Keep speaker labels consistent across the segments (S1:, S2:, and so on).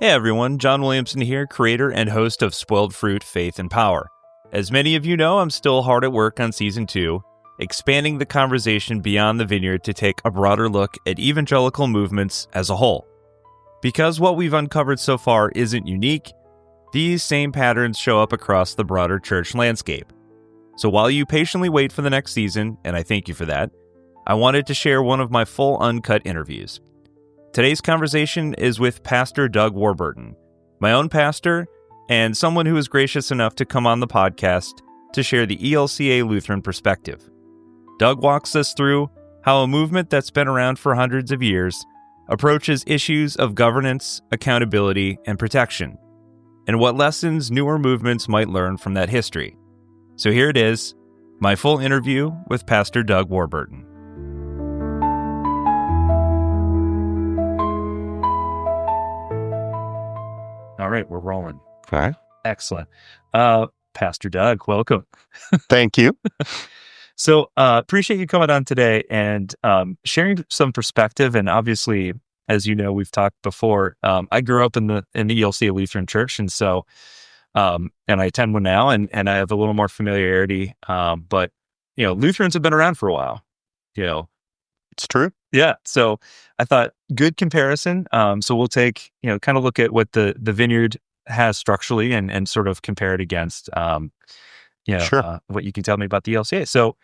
S1: Hey everyone, John Williamson here, creator and host of Spoiled Fruit, Faith, and Power. As many of you know, I'm still hard at work on Season 2, expanding the conversation beyond the Vineyard to take a broader look at evangelical movements as a whole. Because what we've uncovered so far isn't unique, these same patterns show up across the broader church landscape. So while you patiently wait for the next season, and I thank you for that, I wanted to share one of my full uncut interviews. Today's conversation is with Pastor Doug Warburton, my own pastor, and someone who was gracious enough to come on the podcast to share the ELCA Lutheran perspective. Doug walks us through how a movement that's been around for hundreds of years approaches issues of governance, accountability, and protection, and what lessons newer movements might learn from that history. So here it is, my full interview with Pastor Doug Warburton. All right, we're rolling.
S2: All right.
S1: Excellent. Pastor Doug, welcome.
S2: Thank you.
S1: So appreciate you coming on today and sharing some perspective. And obviously, as you know, we've talked before. I grew up in the ELCA Lutheran Church, and so and I attend one now, and I have a little more familiarity. But Lutherans have been around for a while.
S2: It's true.
S1: Yeah. So I thought good comparison. So we'll take, kind of look at what the Vineyard has structurally and sort of compare it against,
S2: Sure.
S1: What you can tell me about the ELCA. So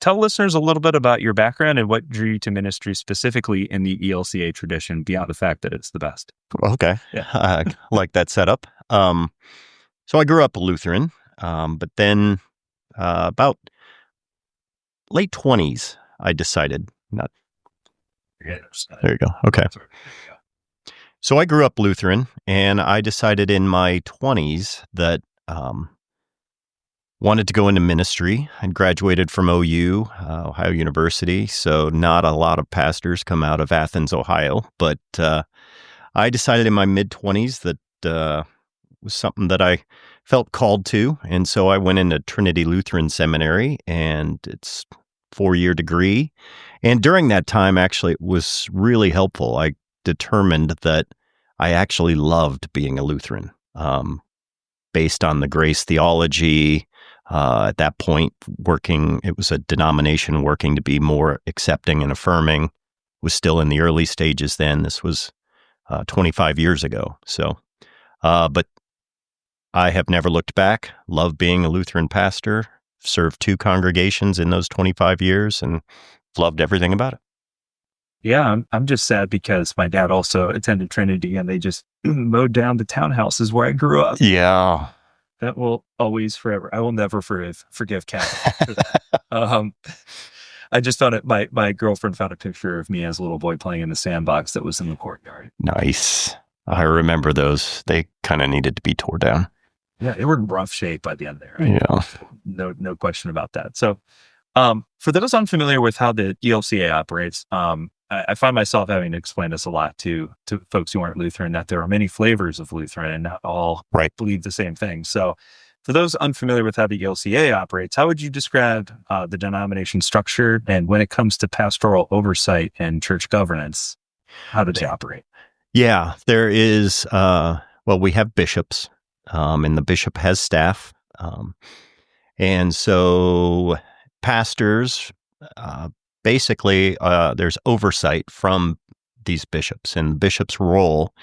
S1: tell listeners a little bit about your background and what drew you to ministry specifically in the ELCA tradition beyond the fact that it's the best.
S2: Okay.
S1: Yeah.
S2: I like that setup. So I grew up Lutheran, but then about late 20s, I decided There you go. Okay. So I grew up Lutheran, and I decided in my 20s that wanted to go into ministry. I graduated from OU, Ohio University, so not a lot of pastors come out of Athens, Ohio. But I decided in my mid-20s that was something that I felt called to, and so I went into Trinity Lutheran Seminary, and it's a 4-year degree. And during that time, actually, it was really helpful. I determined that I actually loved being a Lutheran, based on the grace theology. At that point, it was a denomination working to be more accepting and affirming. It was still in the early stages then. This was 25 years ago. So, but I have never looked back. Love being a Lutheran pastor. Served 2 congregations in those 25 years and loved everything about it.
S1: Yeah, I'm just sad because my dad also attended Trinity and they just mowed down the townhouses where I grew up.
S2: Yeah.
S1: That will always forever. I will never forgive Kat for that. I just found it. My girlfriend found a picture of me as a little boy playing in the sandbox that was in the courtyard.
S2: Nice. I remember those. They kind of needed to be tore down.
S1: Yeah, they were in rough shape by the end there. Right?
S2: Yeah.
S1: No question about that. So, for those unfamiliar with how the ELCA operates, I find myself having to explain this a lot to folks who aren't Lutheran, that there are many flavors of Lutheran and not all believe the same thing. So for those unfamiliar with how the ELCA operates, how would you describe the denomination structure? And when it comes to pastoral oversight and church governance, how do they operate?
S2: Yeah, there is, we have bishops, and the bishop has staff. And so pastors, basically, there's oversight from these bishops, and the bishop's role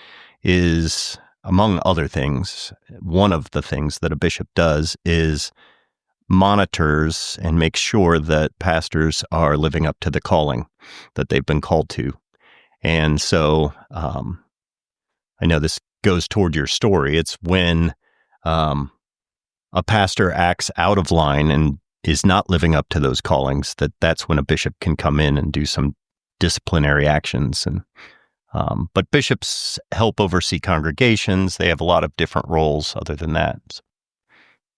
S2: is, among other things, one of the things that a bishop does is monitors and makes sure that pastors are living up to the calling that they've been called to. And so I know this goes toward your story. It's when a pastor acts out of line and is not living up to those callings, that's when a bishop can come in and do some disciplinary actions. And but bishops help oversee congregations. They have a lot of different roles other than that.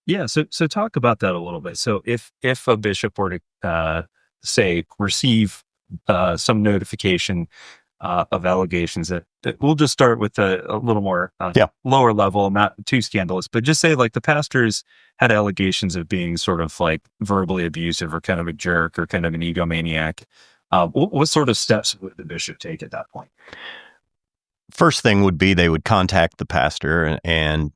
S1: Yeah, so talk about that a little bit. So if a bishop were to say receive some notification of allegations that we'll just start with a little more lower level, not too scandalous, but just say like the pastors had allegations of being sort of like verbally abusive or kind of a jerk or kind of an egomaniac. What sort of steps would the bishop take at that point?
S2: first thing would be they would contact the pastor and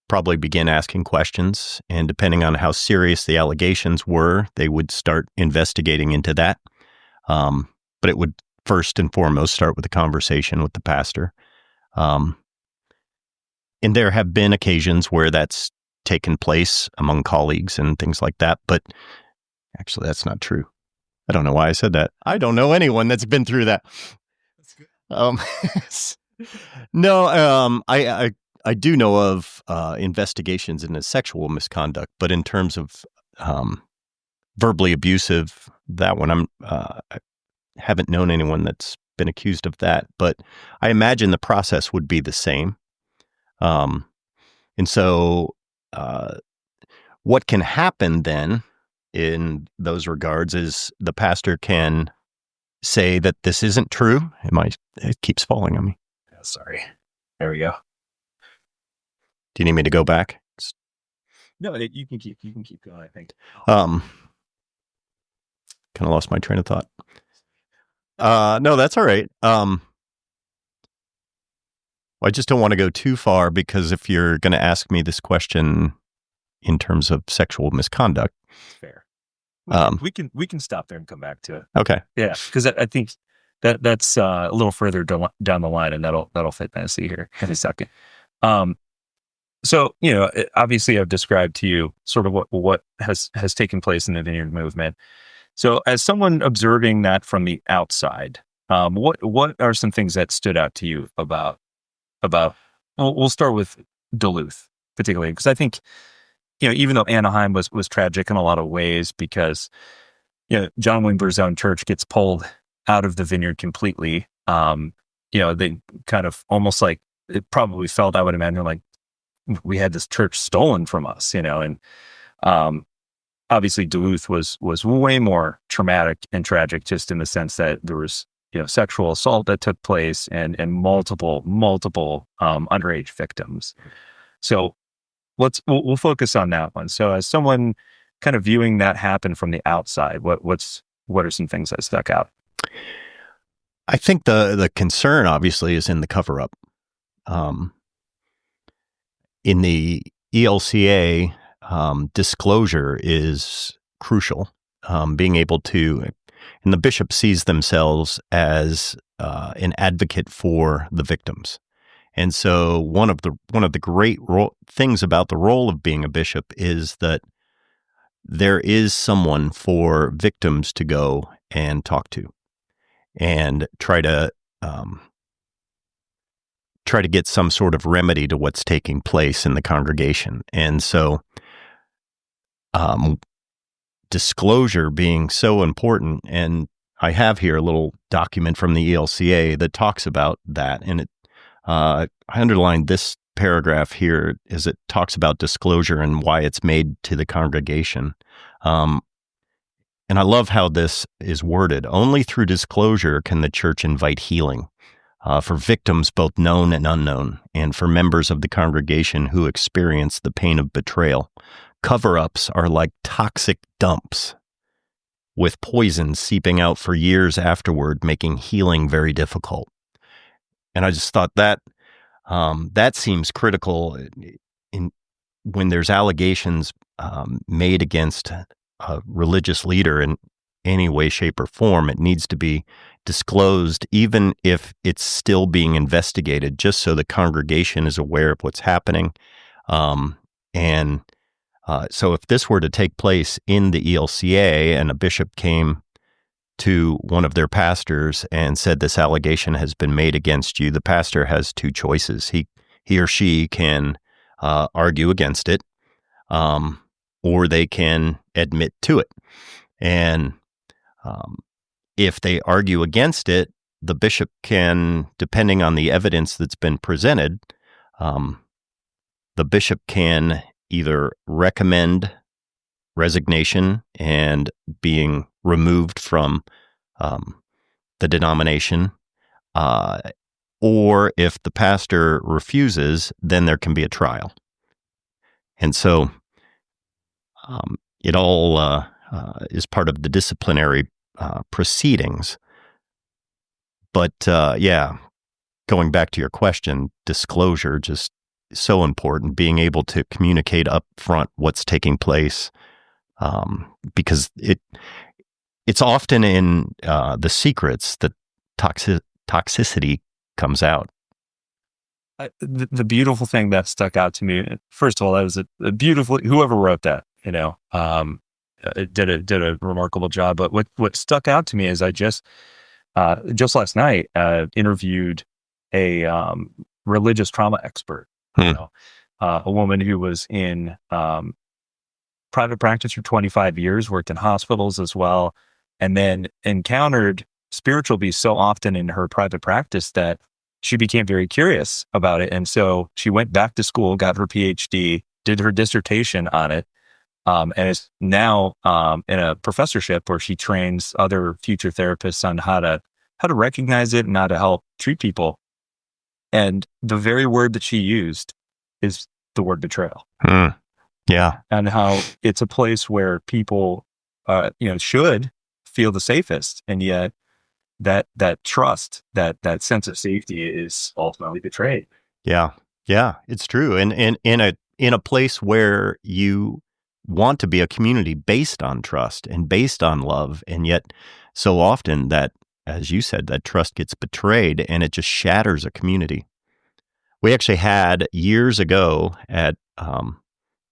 S2: probably begin asking questions. And depending on how serious the allegations were, they would start investigating into that. But it would first and foremost start with a conversation with the pastor. And there have been occasions where that's taken place among colleagues and things like that. But actually, that's not true. I don't know why I said that. I don't know anyone that's been through that. That's good. No, I do know of investigations into sexual misconduct, but in terms of verbally abusive, that one I haven't known anyone that's been accused of that. But I imagine the process would be the same. And so, what can happen then in those regards is the pastor can say that this isn't true. It keeps falling on me.
S1: Oh, sorry. There we go.
S2: Do you need me to go back?
S1: No, you can keep going, I think.
S2: Kind of lost my train of thought. No, that's all right. I just don't want to go too far, because if you're going to ask me this question in terms of sexual misconduct,
S1: fair. We can stop there and come back to it.
S2: Okay.
S1: Yeah, because I think that's a little further down the line, and that'll fit nicely here in a second. So, obviously I've described to you sort of what has taken place in the Vineyard movement. So as someone observing that from the outside, what are some things that stood out to you about, we'll start with Duluth particularly, because I think, even though Anaheim was tragic in a lot of ways, because, John Wimber's own church gets pulled out of the Vineyard completely. They kind of almost like, it probably felt, I would imagine, like we had this church stolen from us, and obviously Duluth was way more traumatic and tragic, just in the sense that there was, sexual assault that took place and multiple underage victims. So we'll focus on that one. So as someone kind of viewing that happen from the outside, what are some things that stuck out?
S2: I think the concern obviously is in the cover-up. In the ELCA, disclosure is crucial. Being able to, and the bishop sees themselves as an advocate for the victims. And so one of the great things about the role of being a bishop is that there is someone for victims to go and talk to, and try to get some sort of remedy to what's taking place in the congregation. And so disclosure being so important, and I have here a little document from the ELCA that talks about that, and I underlined this paragraph here as it talks about disclosure and why it's made to the congregation. And I love how this is worded. Only through disclosure can the church invite healing for victims both known and unknown, and for members of the congregation who experience the pain of betrayal. Cover-ups are like toxic dumps, with poison seeping out for years afterward, making healing very difficult. And I just thought that seems critical when there's allegations made against a religious leader in any way, shape, or form. It needs to be disclosed, even if it's still being investigated, just so the congregation is aware of what's happening. So if this were to take place in the ELCA and a bishop came to one of their pastors and said, this allegation has been made against you, the pastor has two choices. He or she can argue against it, or they can admit to it. And if they argue against it, the bishop can, depending on the evidence that's been presented, the bishop can either recommend resignation and being removed from the denomination, or if the pastor refuses, then there can be a trial. And so it all is part of the disciplinary proceedings. But going back to your question, disclosure just so important. Being able to communicate up front what's taking place, because it's often in the secrets that toxicity comes out.
S3: The beautiful thing that stuck out to me, first of all, that was a beautiful, whoever wrote that, it did a remarkable job. But what stuck out to me is I just last night interviewed a religious trauma expert, a woman who was in private practice for 25 years, worked in hospitals as well, and then encountered spiritual abuse so often in her private practice that she became very curious about it. And so she went back to school, got her PhD, did her dissertation on it, and is now in a professorship where she trains other future therapists on how to recognize it and how to help treat people. And the very word that she used is the word betrayal.
S2: Yeah.
S3: And how it's a place where people, should feel the safest. And yet that trust, that sense of safety is ultimately betrayed.
S2: Yeah. Yeah, it's true. And in a place where you want to be a community based on trust and based on love. And yet so often that, as you said, that trust gets betrayed and it just shatters a community. We actually had years ago at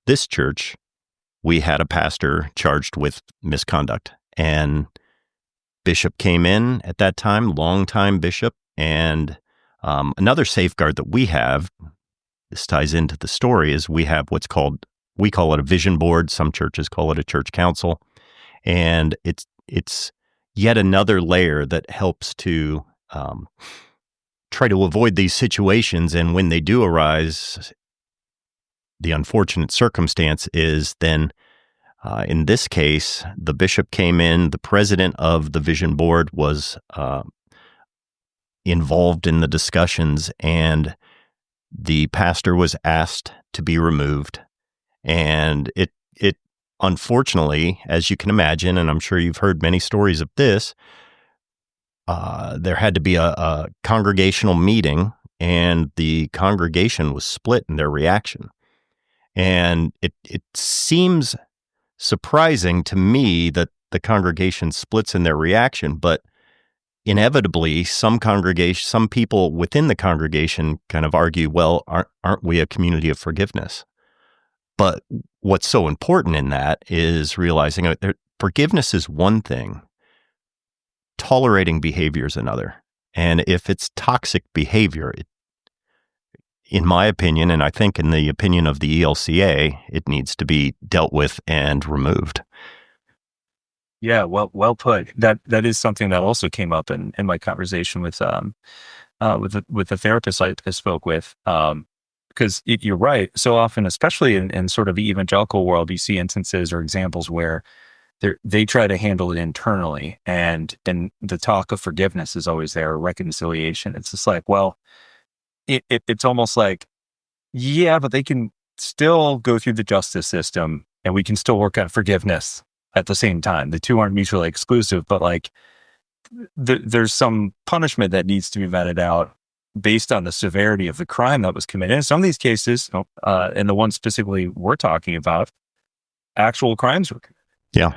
S2: this church, we had a pastor charged with misconduct, and bishop came in at that time, longtime bishop, and another safeguard that we have, this ties into the story, is we have we call it a vision board. Some churches call it a church council, and it's yet another layer that helps to try to avoid these situations. And when they do arise, the unfortunate circumstance is then, in this case, the bishop came in, the president of the vision board was involved in the discussions, and the pastor was asked to be removed. And it unfortunately, as you can imagine, and I'm sure you've heard many stories of this, there had to be a congregational meeting, and the congregation was split in their reaction. And it seems surprising to me that the congregation splits in their reaction, but inevitably some people within the congregation kind of argue, well, aren't we a community of forgiveness? But what's so important in that is realizing that forgiveness is one thing, tolerating behavior is another. And if it's toxic behavior, in my opinion, and I think in the opinion of the ELCA, it needs to be dealt with and removed.
S3: Yeah, well put. That is something that also came up in my conversation with the therapist I spoke with. Because you're right. So often, especially in sort of the evangelical world, you see instances or examples where they try to handle it internally, and the talk of forgiveness is always there, or reconciliation. It's just like, well, it's almost like, yeah, but they can still go through the justice system, and we can still work on forgiveness at the same time. The two aren't mutually exclusive, but like there's some punishment that needs to be vetted out based on the severity of the crime that was committed. In some of these cases, and the one specifically we're talking about, actual crimes were committed.
S2: Yeah.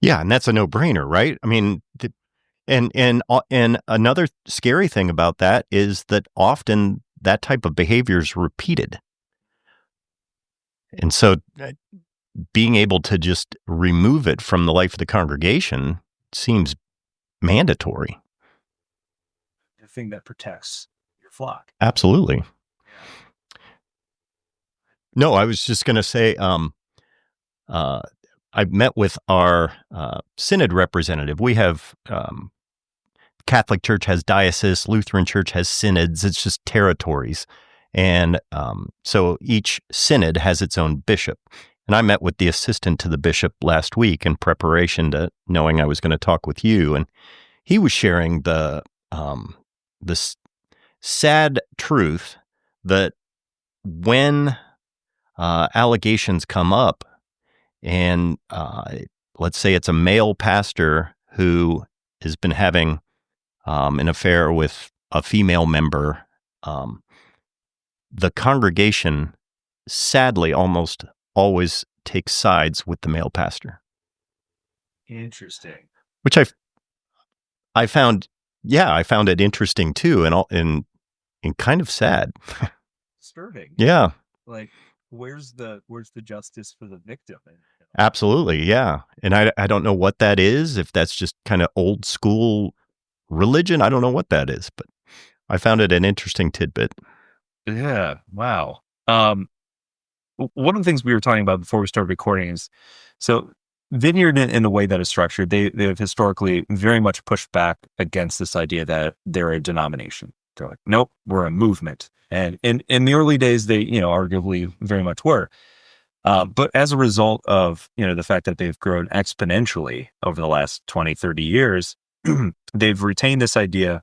S2: Yeah, and that's a no-brainer, right? I mean, and another scary thing about that is that often that type of behavior is repeated. And so being able to just remove it from the life of the congregation seems mandatory.
S3: The thing that protects your flock.
S2: Absolutely. No, I was just going to say, I met with our synod representative. We have Catholic Church has diocese, Lutheran Church has synods. It's just territories. And so each synod has its own bishop. And I met with the assistant to the bishop last week in preparation to knowing I was going to talk with you. And he was sharing the sad truth that when allegations come up, and let's say it's a male pastor who has been having an affair with a female member, the congregation sadly almost always takes sides with the male pastor.
S3: Interesting.
S2: Which I found it interesting too, and kind of sad.
S3: Disturbing.
S2: Yeah,
S3: Like, where's the justice for the victim?
S2: absolutely. Yeah. And I don't know what that is, if that's just kind of old school religion. I don't know what that is, but I found it an interesting tidbit.
S3: Yeah. Wow. One of the things we were talking about before we started recording is, so Vineyard, in the way that it's structured, they've historically very much pushed back against this idea that they're a denomination. They're like, nope, we're a movement. And in the early days, they, arguably very much were. But as a result of, the fact that they've grown exponentially over the last 20, 30 years, they've retained this idea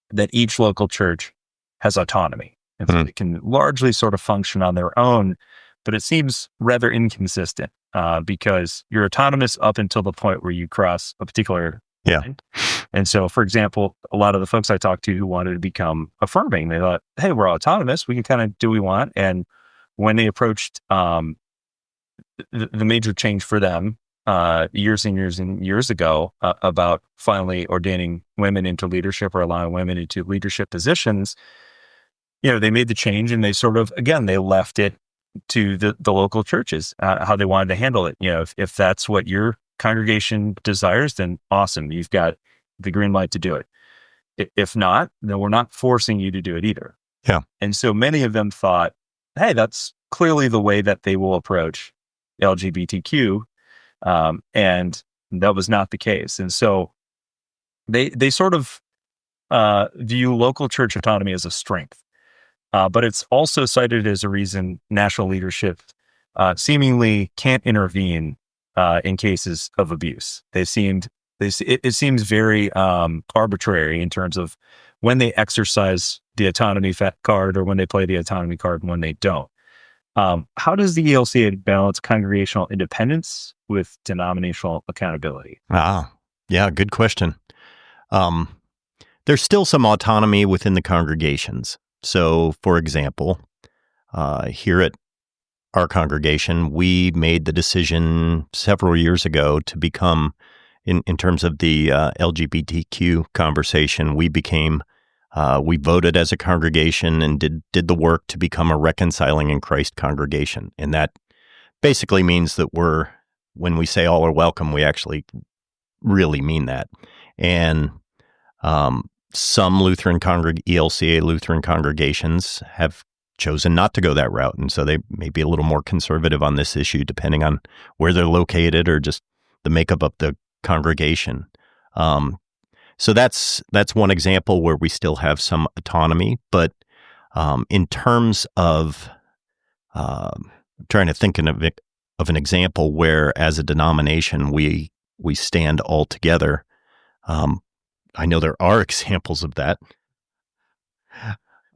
S3: that each local church has autonomy. And so they can largely sort of function on their own, but it seems rather inconsistent because you're autonomous up until the point where you cross a particular line. And so, for example, a lot of the folks I talked to who wanted to become affirming, they thought, hey, we're autonomous. We can kind of do what we want. And when they approached the major change for them years and years and years ago about finally ordaining women into leadership or allowing women into leadership positions, they made the change and they sort of, again, they left it to the local churches, how they wanted to handle it. If that's what your congregation desires, then awesome. You've got the green light to do it. If not, then we're not forcing you to do it either.
S2: Yeah.
S3: And so many of them thought, hey, that's clearly the way that they will approach LGBTQ. And that was not the case. And so they sort of view local church autonomy as a strength. But it's also cited as a reason national leadership seemingly can't intervene in cases of abuse. It seems very arbitrary in terms of when they exercise the autonomy card or when they play the autonomy card and when they don't. How does the ELCA balance congregational independence with denominational accountability?
S2: Yeah, good question. There's still some autonomy within the congregations. So, for example, here at our congregation, we made the decision several years ago to become, in terms of the LGBTQ conversation, we voted as a congregation and did the work to become a reconciling in Christ congregation. And that basically means that when we say all are welcome, we actually really mean that. And some ELCA Lutheran congregations have chosen not to go that route. And so they may be a little more conservative on this issue, depending on where they're located or just the makeup of the congregation. So that's one example where we still have some autonomy. But in terms of trying to think of an example where, as a denomination, we stand all together, I know there are examples of that.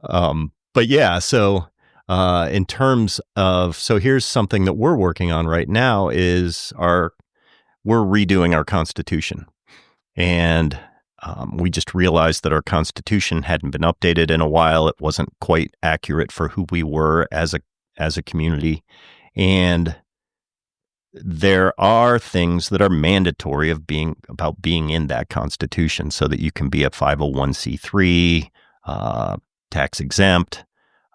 S2: But yeah, so in terms of, here's something that we're working on right now is we're redoing our Constitution. And we just realized that our Constitution hadn't been updated in a while. It wasn't quite accurate for who we were as a community. And there are things that are mandatory about being in that Constitution, so that you can be a 501c3, tax exempt.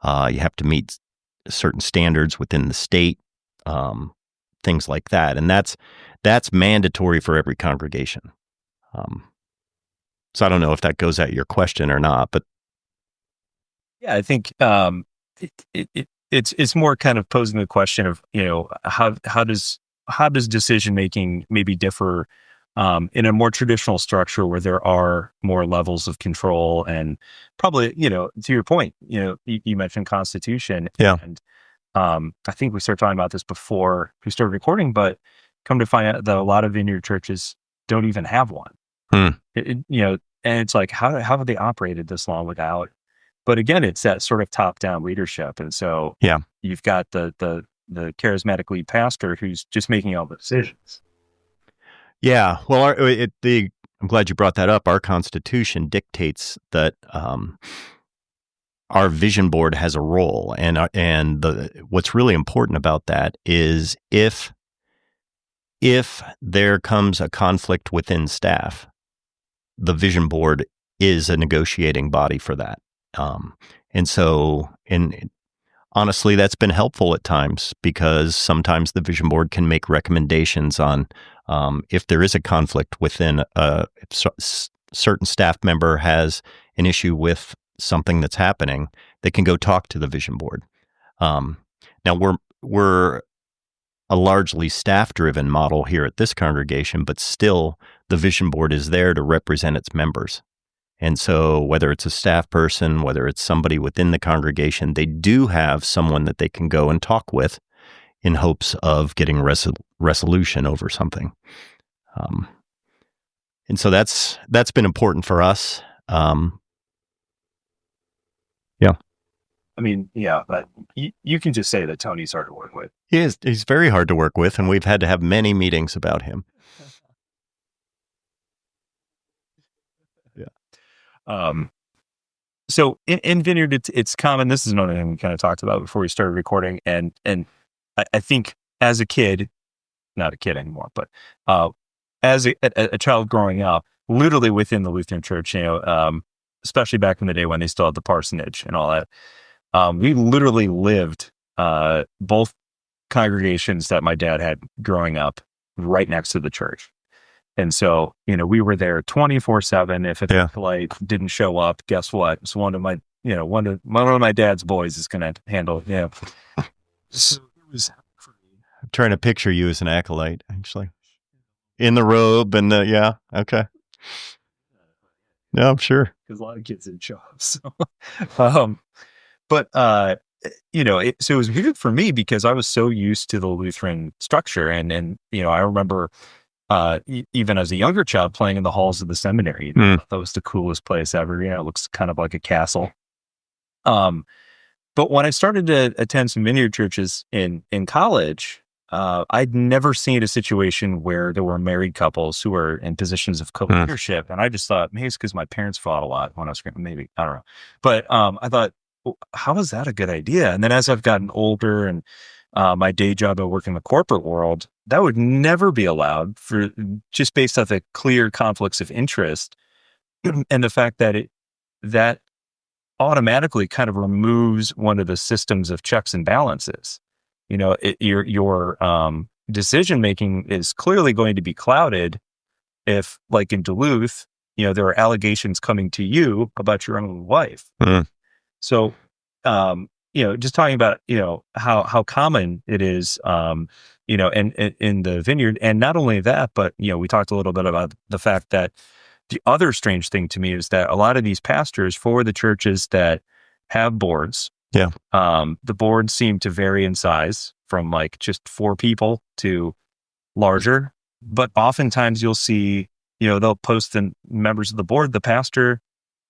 S2: You have to meet certain standards within the state, things like that, and that's mandatory for every congregation. So I don't know if that goes at your question or not, but
S3: yeah, I think it's more kind of posing the question of how does decision making maybe differ in a more traditional structure where there are more levels of control, and probably, to your point, you mentioned Constitution.
S2: Yeah.
S3: And I think we started talking about this before we started recording, but come to find out that a lot of Vineyard churches don't even have one. And it's like, how have they operated this long without? But again, it's that sort of top-down leadership. And so you've got the charismatic lead pastor who's just making all the decisions.
S2: Yeah. Well, I'm glad you brought that up. Our Constitution dictates that our vision board has a role, and what's really important about that is if there comes a conflict within staff, the vision board is a negotiating body for that. And so, honestly, that's been helpful at times, because sometimes the vision board can make recommendations on if there is a conflict within certain staff member has an issue with something that's happening, they can go talk to the vision board. Now we're a largely staff-driven model here at this congregation, but still the vision board is there to represent its members. And so whether it's a staff person, whether it's somebody within the congregation, they do have someone that they can go and talk with in hopes of getting resolution over something. And so that's been important for us. Yeah.
S3: I mean, yeah, but you can just say that Tony's hard to work with.
S2: He's very hard to work with, and we've had to have many meetings about him.
S3: Yeah. So in Vineyard, it's common. This is another thing we kind of talked about before we started recording, and I think as a kid, not a kid anymore, but as a child growing up, literally within the Lutheran Church, especially back in the day when they still had the parsonage and all that, we literally lived both congregations that my dad had growing up right next to the church. And so, we were there 24/7. If a acolyte didn't show up, guess what? It's one of my dad's boys is going to handle it. Yeah. So it was.
S2: I'm trying to picture you as an acolyte, actually, in the robe and yeah. Okay. No, I'm sure.
S3: Because a lot of kids didn't show up. So, so it was weird for me because I was so used to the Lutheran structure, and I remember. Even as a younger child, playing in the halls of the seminary. That was the coolest place ever. It looks kind of like a castle. But when I started to attend some Vineyard churches in college, I'd never seen a situation where there were married couples who were in positions of co-leadership. And I just thought, maybe it's because my parents fought a lot when I was growing up. Maybe, I don't know. But I thought, well, how is that a good idea? And then as I've gotten older and my day job, I work in the corporate world, that would never be allowed for just based off the clear conflicts of interest and the fact that that automatically kind of removes one of the systems of checks and balances. Your decision making is clearly going to be clouded if, like in Duluth, there are allegations coming to you about your own wife. So, just talking about, how common it is, and in the Vineyard. And not only that, but, we talked a little bit about the fact that the other strange thing to me is that a lot of these pastors for the churches that have boards, the boards seem to vary in size from like just 4 people to larger. But oftentimes you'll see, they'll post the members of the board, the pastor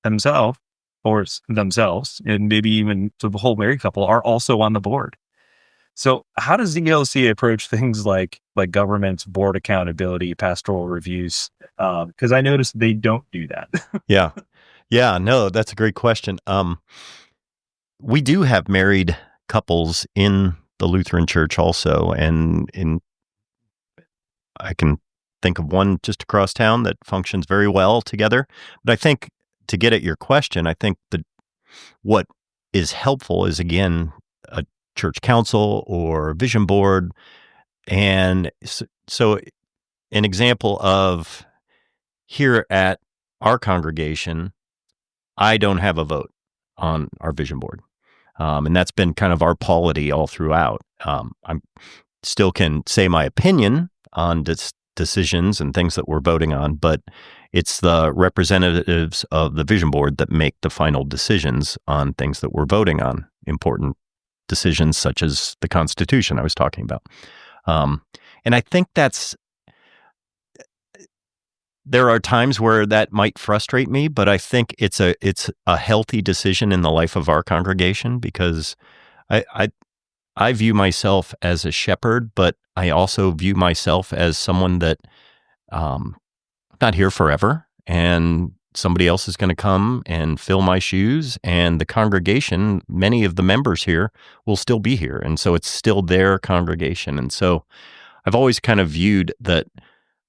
S3: themselves, and maybe even the whole married couple are also on the board. So how does the ELCA approach things like government's board accountability, pastoral reviews? Because I noticed they don't do that.
S2: Yeah, no, that's a great question. We do have married couples in the Lutheran Church also, and I can think of one just across town that functions very well together. But I think, to get at your question, I think what is helpful is, again, a church council or vision board. And so an example of here at our congregation, I don't have a vote on our vision board. And that's been kind of our polity all throughout. I still can say my opinion on decisions and things that we're voting on, but it's the representatives of the vision board that make the final decisions on things that we're voting on, important decisions such as the Constitution I was talking about. And I think there are times where that might frustrate me, but I think it's a healthy decision in the life of our congregation, because I view myself as a shepherd, but I also view myself as someone that not here forever, and somebody else is going to come and fill my shoes, and the congregation, many of the members here will still be here. And so it's still their congregation. And so I've always kind of viewed that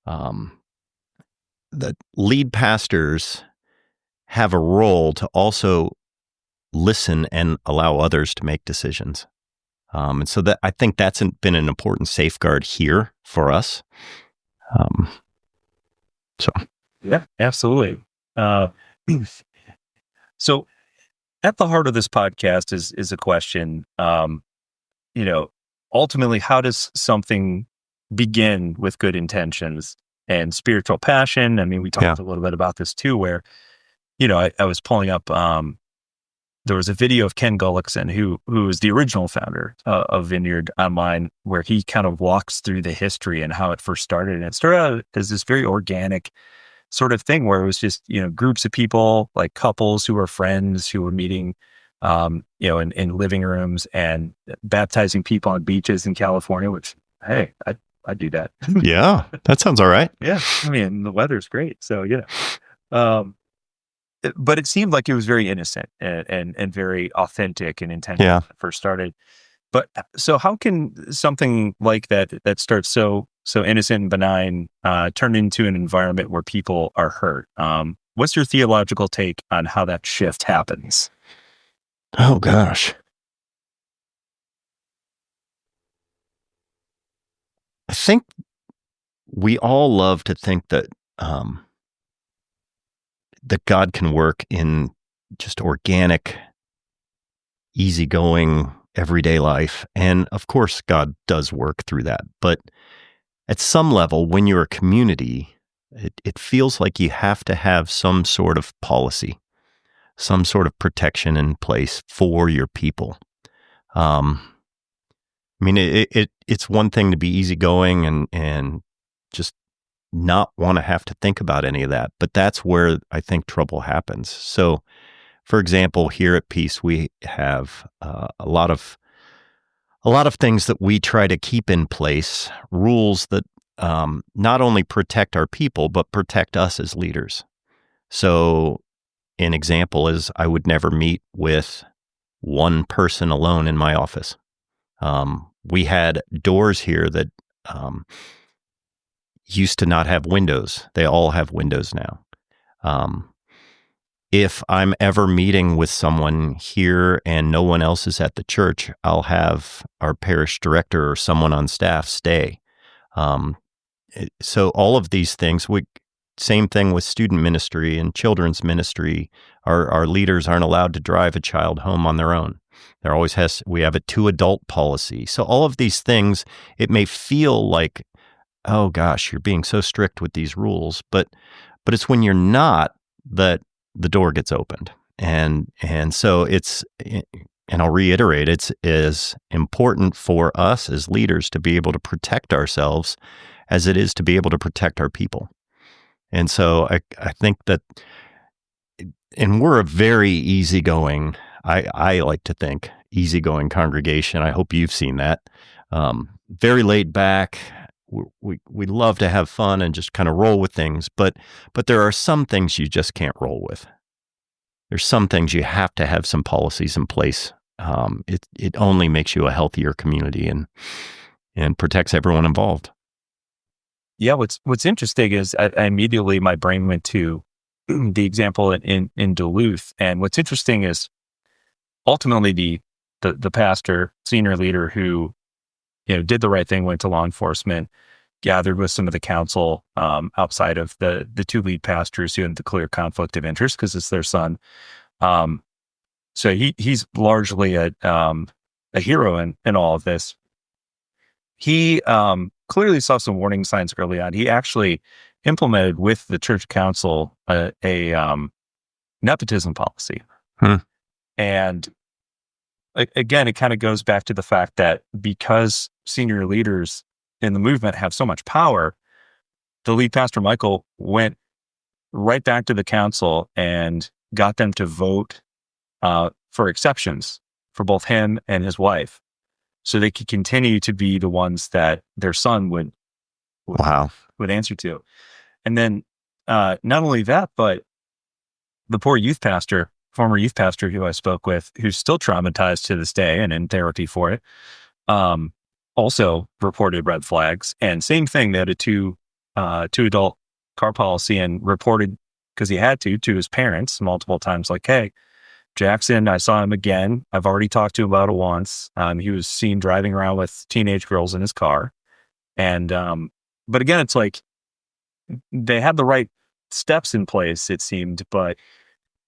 S2: that lead pastors have a role to also listen and allow others to make decisions. And so that I think that's been an important safeguard here for us.
S3: Yeah, absolutely. So at the heart of this podcast is a question, ultimately, how does something begin with good intentions and spiritual passion? I mean, we talked a little bit about this too, where, I was pulling up, there was a video of Ken Gullickson, who is the original founder of Vineyard online, where he kind of walks through the history and how it first started. And it started out as this very organic sort of thing where it was just, groups of people, like couples who were friends who were meeting, in living rooms and baptizing people on beaches in California, which, hey, I'd do that.
S2: Yeah, that sounds all right.
S3: Yeah. I mean, the weather's great. So, but it seemed like it was very innocent and very authentic and intentional when it first started. But so how can something like that starts so innocent and benign turn into an environment where people are hurt? What's your theological take on how that shift happens?
S2: Oh, gosh. I think we all love to think that that God can work in just organic, easygoing, everyday life. And of course, God does work through that. But at some level, when you're a community, it feels like you have to have some sort of policy, some sort of protection in place for your people. I mean, it's one thing to be easygoing and just not want to have to think about any of that, but that's where I think trouble happens. So, for example, here at Peace, we have a lot of things that we try to keep in place, rules that not only protect our people, but protect us as leaders. So an example is I would never meet with one person alone in my office. We had doors here that used to not have windows. They all have windows now. If I'm ever meeting with someone here and no one else is at the church, I'll have our parish director or someone on staff stay. So all of these things, same thing with student ministry and children's ministry. Our leaders aren't allowed to drive a child home on their own. We have a 2-adult policy. So all of these things, it may feel like, oh gosh, you're being so strict with these rules, but it's when you're not that the door gets opened. And so and I'll reiterate, it's as important for us as leaders to be able to protect ourselves as it is to be able to protect our people. And so I think that, and we're a very easygoing, I like to think, easygoing congregation. I hope you've seen that. Very laid back. We love to have fun and just kind of roll with things, but there are some things you just can't roll with. There's some things you have to have some policies in place. It only makes you a healthier community and protects everyone involved.
S3: Yeah, what's interesting is I immediately my brain went to the example in Duluth, and what's interesting is ultimately the pastor, senior leader who did the right thing, went to law enforcement, gathered with some of the council outside of the two lead pastors who had the clear conflict of interest because it's their son. So he's largely a hero in all of this. He clearly saw some warning signs early on. He actually implemented with the church council a nepotism policy. And again, it kind of goes back to the fact that because senior leaders in the movement have so much power, the lead pastor, Michael, went right back to the council and got them to vote for exceptions for both him and his wife, so they could continue to be the ones that their son would answer to. And then not only that, but the poor former youth pastor who I spoke with, who's still traumatized to this day and in therapy for it, also reported red flags. And same thing, they had a two adult car policy and reported, because he had to his parents multiple times, like, hey, Jackson, I saw him again. I've already talked to him about it once. He was seen driving around with teenage girls in his car. And, but again, it's like they had the right steps in place, it seemed, but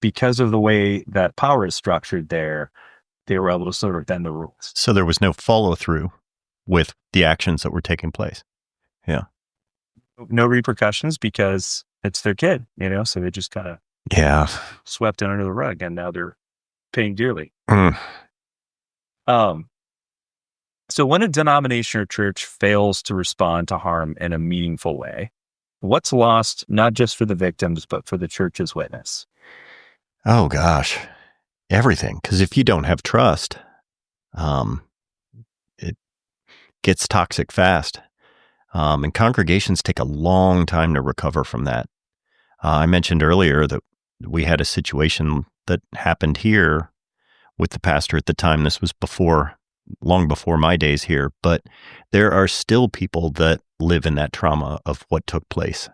S3: because of the way that power is structured there, they were able to sort of bend the rules.
S2: So there was no follow through with the actions that were taking place. Yeah.
S3: No repercussions because it's their kid, so they just kind of swept it under the rug, and now they're paying dearly. So when a denomination or church fails to respond to harm in a meaningful way, what's lost, not just for the victims, but for the church's witness?
S2: Oh, gosh. Everything. Because if you don't have trust, it gets toxic fast. And congregations take a long time to recover from that. I mentioned earlier that we had a situation that happened here with the pastor at the time. This was long before my days here, but there are still people that live in that trauma of what took place.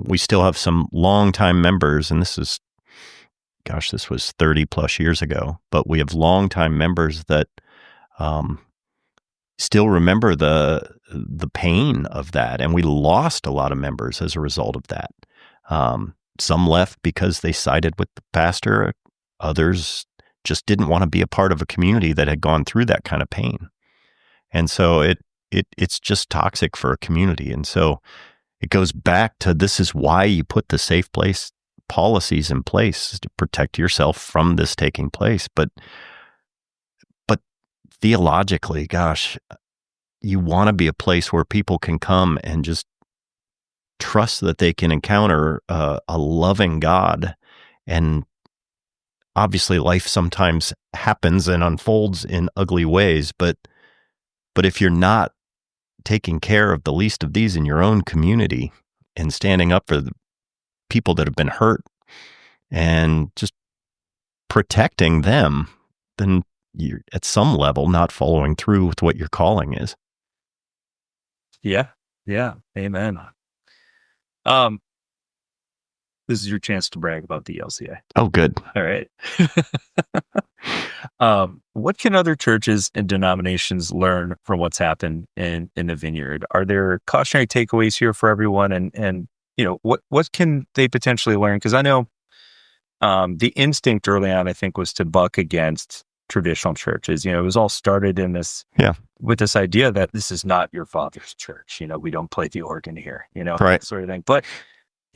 S2: We still have some longtime members, and this was 30 plus years ago, but we have longtime members that still remember the pain of that, and we lost a lot of members as a result of that. Some left because they sided with the pastor. Others just didn't want to be a part of a community that had gone through that kind of pain. And so it's just toxic for a community. And so it goes back to, this is why you put the safe place policies in place, to protect yourself from this taking place. But theologically, gosh, you want to be a place where people can come and just trust that they can encounter a loving God. And obviously life sometimes happens and unfolds in ugly ways, but if you're not taking care of the least of these in your own community and standing up for the people that have been hurt and just protecting them, then you're at some level not following through with what your calling is.
S3: Yeah. Amen. This is your chance to brag about the ELCA.
S2: Oh, good.
S3: All right. What can other churches and denominations learn from what's happened in the Vineyard? Are there cautionary takeaways here for everyone? And what can they potentially learn? Because I know the instinct early on, I think, was to buck against traditional churches. It was all started in this with this idea that this is not your father's church. We don't play the organ here,
S2: right,
S3: that sort of thing. But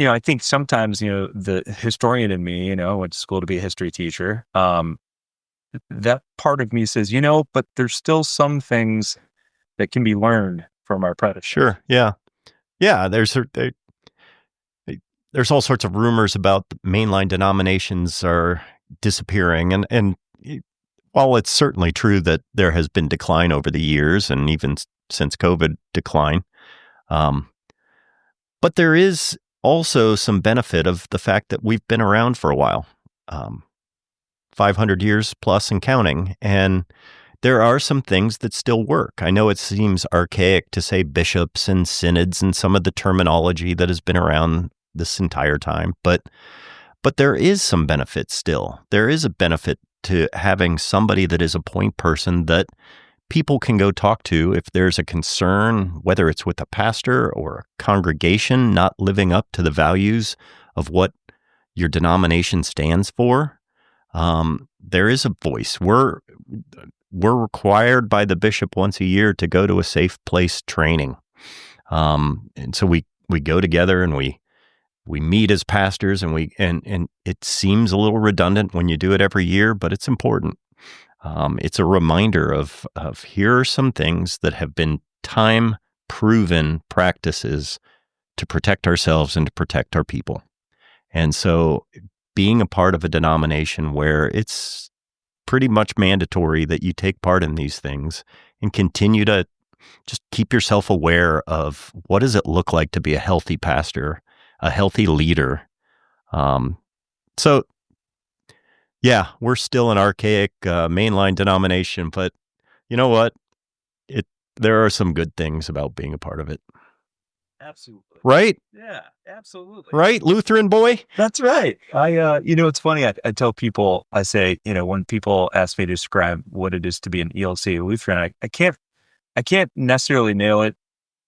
S3: I think sometimes, the historian in me, went to school to be a history teacher. That part of me says, but there's still some things that can be learned from our predecessors.
S2: Sure. Yeah. There's all sorts of rumors about mainline denominations are disappearing. And while it's certainly true that there has been decline over the years, and even since COVID, decline, but there is also some benefit of the fact that we've been around for a while, 500 years plus and counting, and there are some things that still work. I know it seems archaic to say bishops and synods and some of the terminology that has been around this entire time, but there is some benefit still. There is a benefit to having somebody that is a point person that people can go talk to if there's a concern, whether it's with a pastor or a congregation not living up to the values of what your denomination stands for. There is a voice. We're required by the bishop once a year to go to a safe place training. And so we go together and we meet as pastors, and and it seems a little redundant when you do it every year, but it's important. It's a reminder of here are some things that have been time-proven practices to protect ourselves and to protect our people. And so being a part of a denomination where it's pretty much mandatory that you take part in these things and continue to just keep yourself aware of what does it look like to be a healthy pastor, a healthy leader. So, yeah, we're still an archaic mainline denomination, but you know what? There are some good things about being a part of it.
S3: Absolutely.
S2: Right?
S3: Yeah, absolutely.
S2: Right, Lutheran boy?
S3: That's right. It's funny. I tell people, I say, when people ask me to describe what it is to be an ELCA Lutheran, I can't necessarily nail it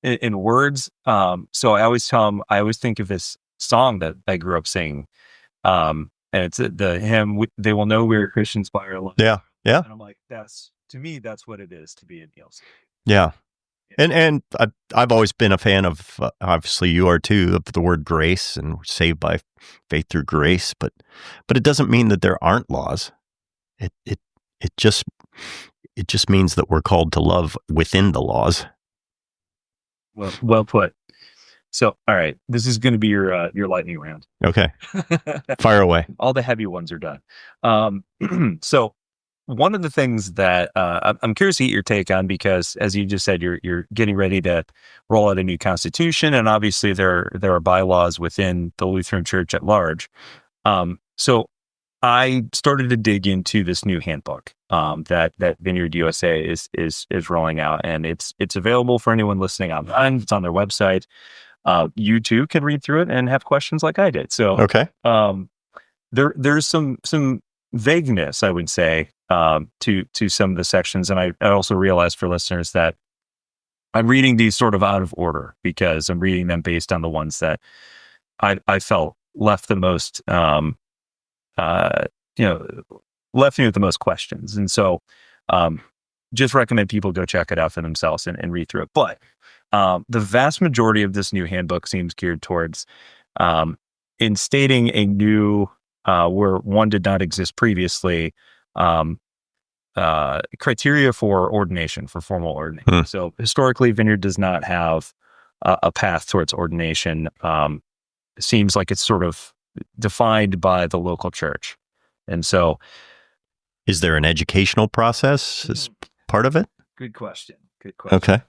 S3: in words. So I always tell them, I always think of this song that I grew up singing. And it's the hymn, "They will know we're Christians by our love."
S2: Yeah.
S3: And I'm like, to me, that's what it is to be an ELCA.
S2: Yeah. And I've always been a fan of, obviously you are too, of the word grace, and we're saved by faith through grace. But it doesn't mean that there aren't laws. It just means that we're called to love within the laws.
S3: Well put. So, all right, this is going to be your lightning round.
S2: Okay, fire away.
S3: All the heavy ones are done. So, one of the things that I'm curious to get your take on, because as you just said, you're getting ready to roll out a new constitution, and obviously there are bylaws within the Lutheran Church at large. So I started to dig into this new handbook that Vineyard USA is rolling out, and it's available for anyone listening online. It's on their website. You too can read through it and have questions like I did. So
S2: okay,
S3: there's some vagueness, I would say, to some of the sections, and I also realized for listeners that I'm reading these sort of out of order because I'm reading them based on the ones that I felt left the most, left me with the most questions, and so just recommend people go check it out for themselves and read through it. But the vast majority of this new handbook seems geared towards instating a new, where one did not exist previously, criteria for ordination, for formal ordination. So historically, Vineyard does not have a path towards ordination. It seems like it's sort of defined by the local church. And so,
S2: is there an educational process as part of it?
S3: Good question.
S2: Okay.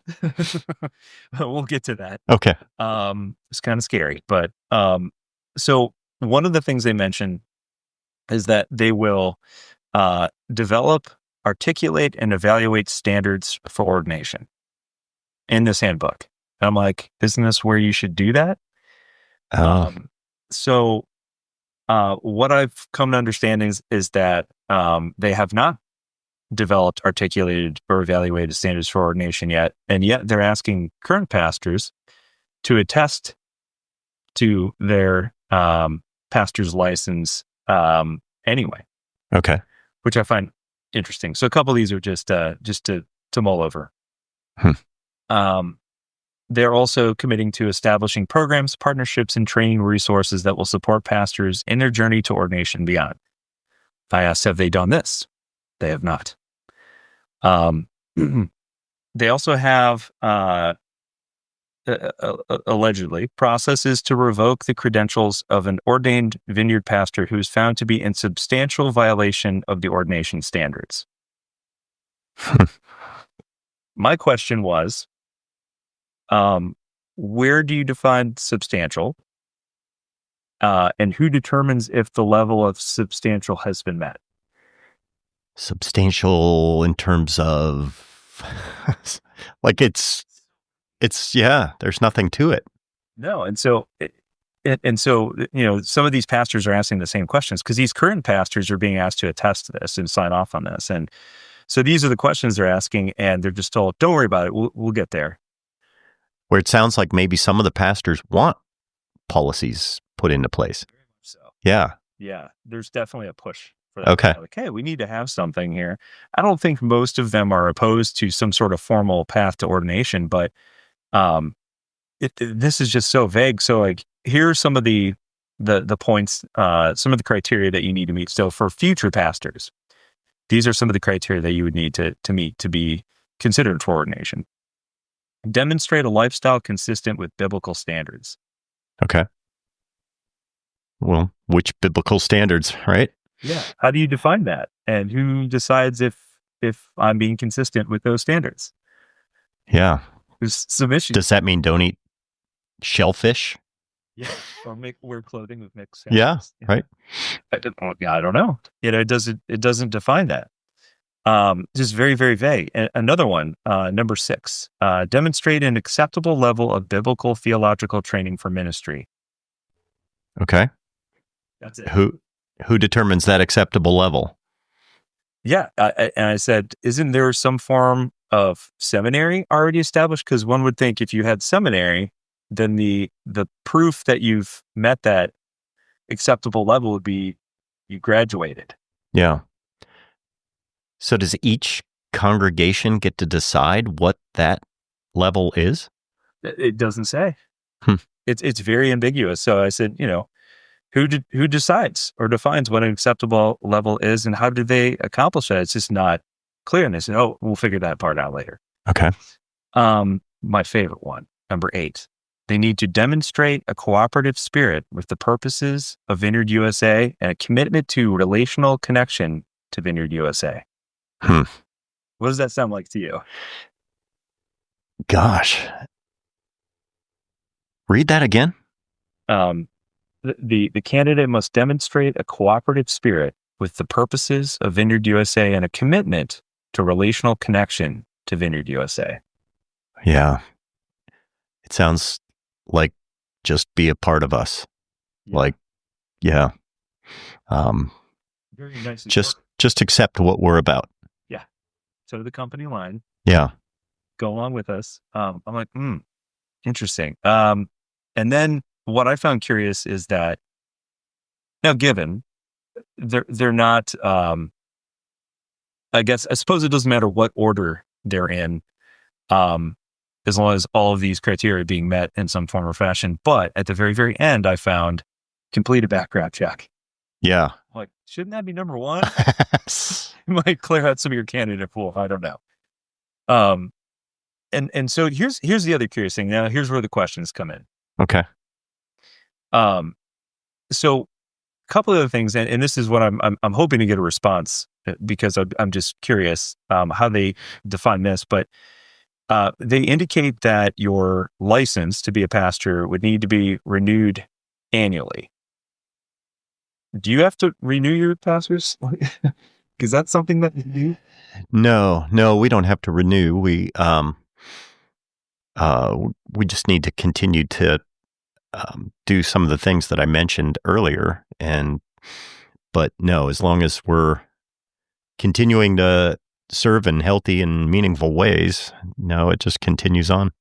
S3: We'll get to that.
S2: Okay.
S3: It's kind of scary, but so one of the things they mention is that they will develop, articulate, and evaluate standards for ordination in this handbook. And I'm like, isn't this where you should do that? So what I've come to understand is that they have not developed, articulated, or evaluated standards for ordination yet, and yet they're asking current pastors to attest to their pastor's license anyway.
S2: Okay,
S3: which I find interesting. So a couple of these are just to mull over. They're also committing to establishing programs, partnerships, and training resources that will support pastors in their journey to ordination and beyond. I asked, have they done this? They have not. They also have, allegedly, processes to revoke the credentials of an ordained Vineyard pastor who is found to be in substantial violation of the ordination standards. My question was, where do you define substantial? And who determines if the level of substantial has been met?
S2: Substantial in terms of like it's there's nothing to it.
S3: No. And so some of these pastors are asking the same questions because these current pastors are being asked to attest to this and sign off on this. And so these are the questions they're asking, and they're just told, don't worry about it. We'll get there.
S2: Where it sounds like maybe some of the pastors want policies put into place.
S3: Very much so.
S2: Yeah.
S3: Yeah. There's definitely a push for that.
S2: Okay.
S3: Like, hey, we need to have something here. I don't think most of them are opposed to some sort of formal path to ordination, but this is just so vague. So like, here are some of the points, some of the criteria that you need to meet. So for future pastors, these are some of the criteria that you would need to meet to be considered for ordination. Demonstrate a lifestyle consistent with biblical standards.
S2: Okay. Well, which biblical standards, right?
S3: Yeah. How do you define that? And who decides if I'm being consistent with those standards?
S2: Yeah.
S3: There's some issues.
S2: Does that mean don't eat shellfish?
S3: Yeah, or wear clothing with mixed
S2: Yeah,
S3: sexes.
S2: right.
S3: I don't know. It doesn't define that. Just very, very vague. Another one, number 6, demonstrate an acceptable level of biblical theological training for ministry.
S2: Okay.
S3: That's it.
S2: Who determines that acceptable level?
S3: Yeah. And I said, isn't there some form of seminary already established? Because one would think if you had seminary, then the proof that you've met that acceptable level would be you graduated.
S2: Yeah. So does each congregation get to decide what that level is?
S3: It doesn't say.
S2: Hmm.
S3: It's very ambiguous. So I said, who decides or defines what an acceptable level is, and how do they accomplish that? It's just not clear. And they said, oh, we'll figure that part out later.
S2: Okay.
S3: My favorite one, number 8. They need to demonstrate a cooperative spirit with the purposes of Vineyard USA and a commitment to relational connection to Vineyard USA. What does that sound like to you?
S2: Gosh. Read that again.
S3: The candidate must demonstrate a cooperative spirit with the purposes of Vineyard USA and a commitment to relational connection to Vineyard USA.
S2: Yeah. It sounds like just be a part of us.
S3: Yeah.
S2: Like, yeah.
S3: Very nice.
S2: Just accept what we're about.
S3: Yeah. So the company line.
S2: Yeah.
S3: Go along with us. I'm like, interesting. And then what I found curious is that now, given they're not, I suppose it doesn't matter what order they're in, as long as all of these criteria are being met in some form or fashion. But at the very, very end, I found complete a background check.
S2: Yeah.
S3: Like, shouldn't that be number 1? It might clear out some of your candidate pool. I don't know. And so here's the other curious thing. Now, here's where the questions come in.
S2: Okay.
S3: So a couple of other things, and this is what I'm hoping to get a response, because I'm just curious how they define this, but they indicate that your license to be a pastor would need to be renewed annually. Do you have to renew your pastors? Is that something that you do?
S2: No, we don't have to renew. We just need to continue to do some of the things that I mentioned earlier. But no, as long as we're continuing to serve in healthy and meaningful ways, no, it just continues on.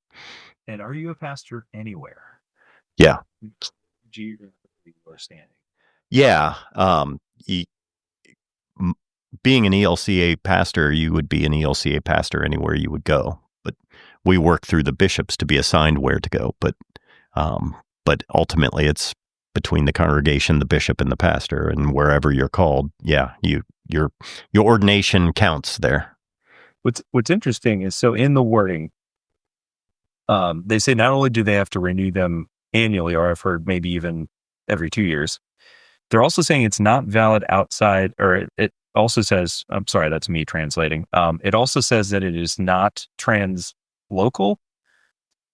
S3: And are you a pastor anywhere?
S2: Yeah.
S3: Geographically or standing?
S2: Yeah. Being an ELCA pastor, you would be an ELCA pastor anywhere you would go. But we work through the bishops to be assigned where to go. But ultimately, it's between the congregation, the bishop, and the pastor, and wherever you're called. Yeah, your ordination counts there.
S3: What's interesting is, so in the wording, they say not only do they have to renew them annually, or I've heard maybe even every 2 years, they're also saying it's not valid outside, or it also says, I'm sorry, that's me translating. It also says that it is not translocal.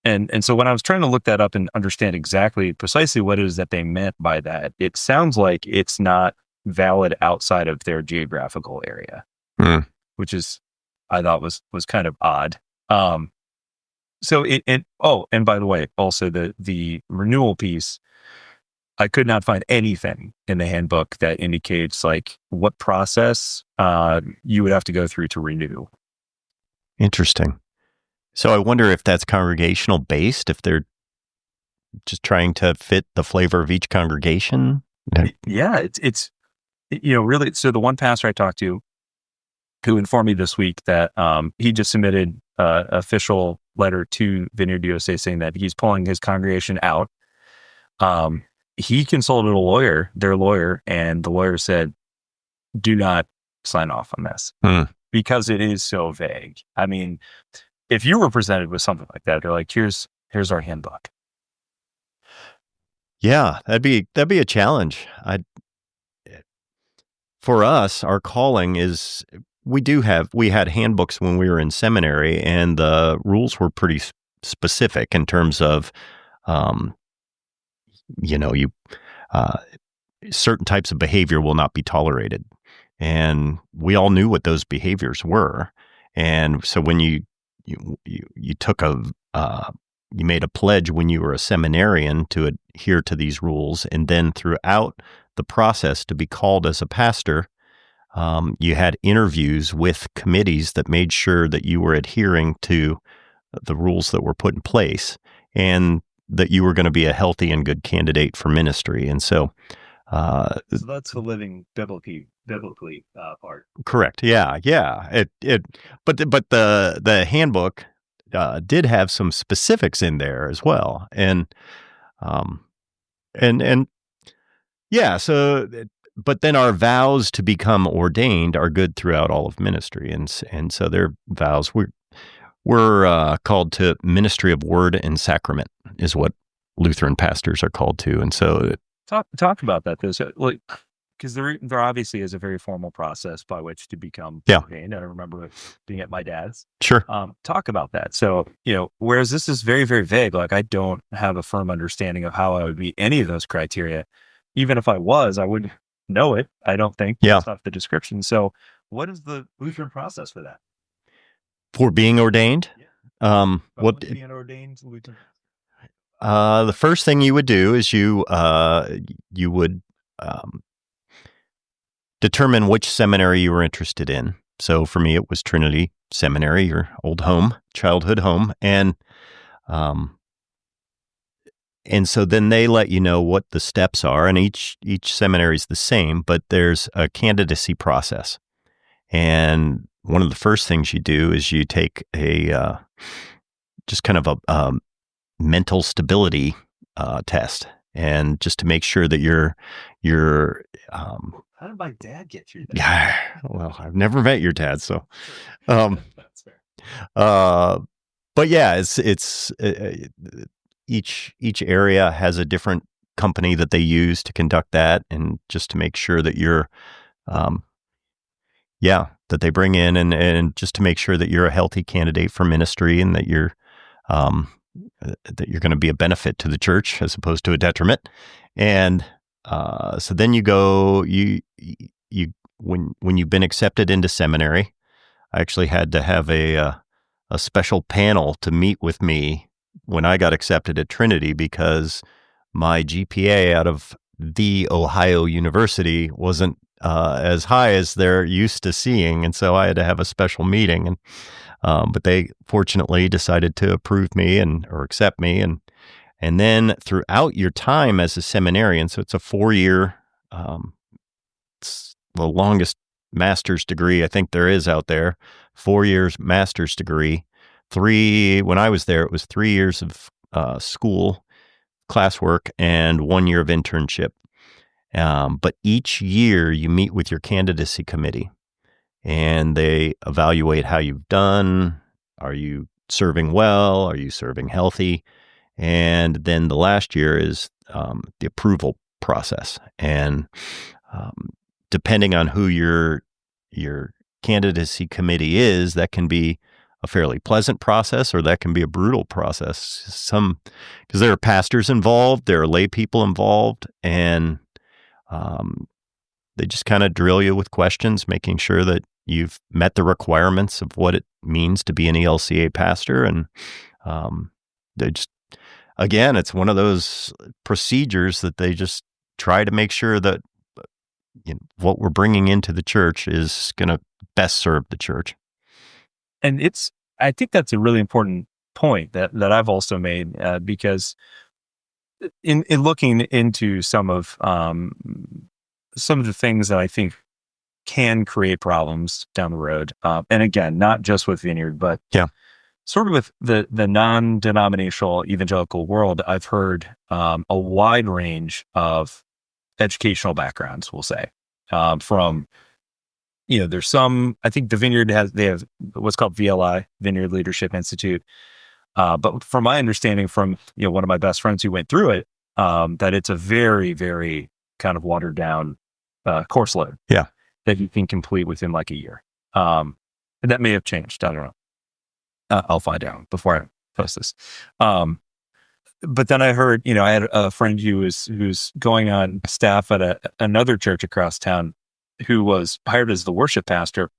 S3: And so when I was trying to look that up and understand exactly precisely what it is that they meant by that, it sounds like it's not valid outside of their geographical area, which is, I thought was kind of odd. So and by the way, also the renewal piece, I could not find anything in the handbook that indicates like what process you would have to go through to renew.
S2: Interesting. So I wonder if that's congregational based, if they're just trying to fit the flavor of each congregation.
S3: Yeah, it's really. So the one pastor I talked to, who informed me this week that he just submitted an official letter to Vineyard USA saying that he's pulling his congregation out. He consulted a lawyer, their lawyer, and the lawyer said, "Do not sign off on this because it is so vague." I mean, if you were presented with something like that, they're like, here's our handbook.
S2: Yeah, that'd be a challenge. For us, our calling is, we had handbooks when we were in seminary, and the rules were pretty specific in terms of, you certain types of behavior will not be tolerated. And we all knew what those behaviors were. And so when you took you made a pledge when you were a seminarian to adhere to these rules, and then throughout the process to be called as a pastor, you had interviews with committees that made sure that you were adhering to the rules that were put in place, and that you were going to be a healthy and good candidate for ministry. And so,
S3: so that's the living biblically part.
S2: Correct. Yeah. But the handbook did have some specifics in there as well, and yeah. So, but then our vows to become ordained are good throughout all of ministry, and so their vows we're called to ministry of word and sacrament is what Lutheran pastors are called to, and so
S3: talk about that. There's because there obviously is a very formal process by which to become ordained. I remember being at my dad's.
S2: Sure.
S3: Talk about that. So, whereas this is very, very vague, like I don't have a firm understanding of how I would meet any of those criteria. Even if I was, I wouldn't know it, I don't think, based off the description. So what is the Lutheran process for that?
S2: For being ordained?
S3: Yeah. What being an ordained Lutheran?
S2: The first thing you would do is you would determine which seminary you were interested in. So for me, it was Trinity Seminary, your old home, childhood home, and so then they let you know what the steps are, and each seminary is the same, but there's a candidacy process. And one of the first things you do is you take a just kind of a mental stability test, and just to make sure that you're
S3: how did my dad get you?
S2: Yeah, well, I've never met your dad, so
S3: that's fair.
S2: But yeah, it's each area has a different company that they use to conduct that, and just to make sure that you're that they bring in, and just to make sure that you're a healthy candidate for ministry, and that you're going to be a benefit to the church as opposed to a detriment. And so then you go, when you've been accepted into seminary, I actually had to have a special panel to meet with me when I got accepted at Trinity, because my GPA out of the Ohio University wasn't as high as they're used to seeing, and so I had to have a special meeting. And but they fortunately decided to approve me or accept me, and then throughout your time as a seminarian, so it's a 4-year, it's the longest master's degree I think there is out there. 4 years master's degree. When I was there, it was 3 years of school, classwork, and 1 year of internship. But each year you meet with your candidacy committee, and they evaluate how you've done. Are you serving well? Are you serving healthy? And then the last year is the approval process. And depending on who your candidacy committee is, that can be a fairly pleasant process, or that can be a brutal process. Because there are pastors involved, there are lay people involved, and they just kind of drill you with questions, making sure that you've met the requirements of what it means to be an ELCA pastor. And they just, again, it's one of those procedures that they just try to make sure that what we're bringing into the church is going to best serve the church.
S3: And I think that's a really important point that I've also made, because in looking into some of the things that I think can create problems down the road, and again, not just with Vineyard, but sort of with the non-denominational evangelical world, I've heard a wide range of educational backgrounds, we'll say, from there's some, I think the Vineyard they have what's called VLI, Vineyard Leadership Institute. But from my understanding from, one of my best friends who went through it, that it's a very, very kind of watered down, course load.
S2: Yeah.
S3: That you can complete within like a year. And that may have changed. I don't know. I'll find out before I post this. but then I heard, I had a friend who's going on staff at another church across town who was hired as the worship pastor.